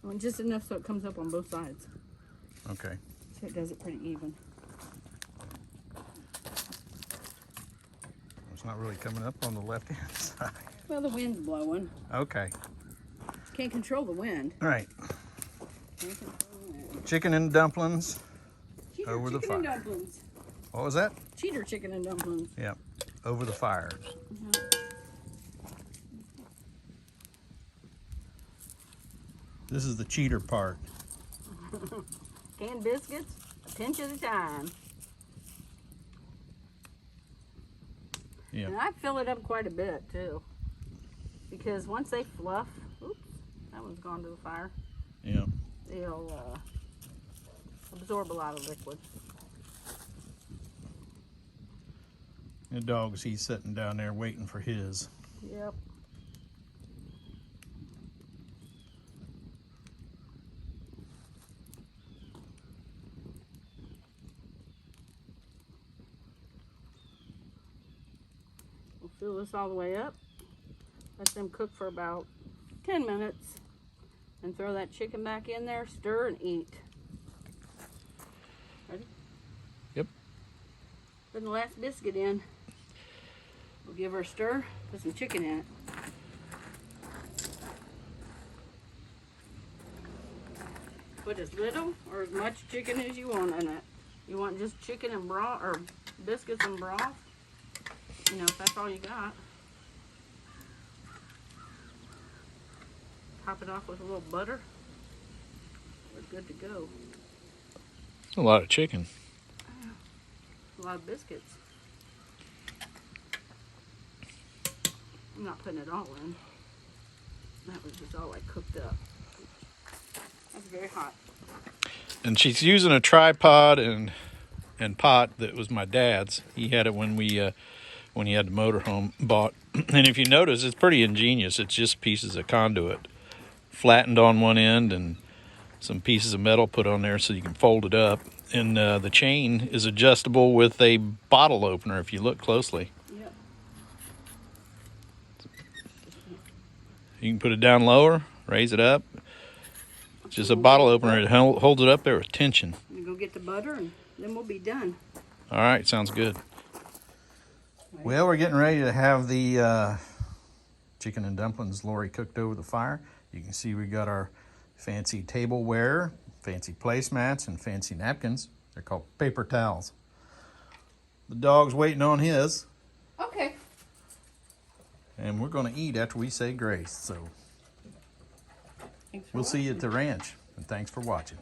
Well, just enough so it comes up on both sides. Okay. So it does it pretty even. It's not really coming up on the left-hand side. Well, the wind's blowing. Okay. Can't control the wind. All right. Can't control the wind. Chicken and dumplings Cheater over the chicken fire. and dumplings. What was that? Cheater chicken and dumplings. Yeah. Over the fire. This is the cheater part. Canned biscuits, a pinch at a time. Yeah. And I fill it up quite a bit too. Because once they fluff, oops, that one's gone to the fire. Yeah. They'll absorb a lot of liquid. The dog's, he's sitting down there waiting for his. Yep. We'll fill this all the way up. Let them cook for about 10 minutes. And throw that chicken back in there, stir and eat. Ready? Yep. Put the last biscuit in. We'll give her a stir, put some chicken in it. Put as little or as much chicken as you want in it. You want just chicken and broth, or biscuits and broth? You know, if that's all you got. Top it off with a little butter. We're good to go. A lot of chicken. A lot of biscuits. I'm not putting it all in. That was just all I cooked up. That's very hot. And she's using a tripod and pot that was my dad's. He had it when he had the motorhome bought. And if you notice, it's pretty ingenious. It's just pieces of conduit flattened on one end and some pieces of metal put on there so you can fold it up. And the chain is adjustable with a bottle opener if you look closely. Yep. You can put it down lower, raise it up. It's just a bottle opener. It holds it up there with tension. You go get the butter and then we'll be done. All right, sounds good. Well, we're getting ready to have the chicken and dumplings Lori cooked over the fire. You can see we got our fancy tableware, fancy placemats, and fancy napkins. They're called paper towels. The dog's waiting on his. Okay. And we're going to eat after we say grace. So we'll see you at the ranch. And thanks for watching.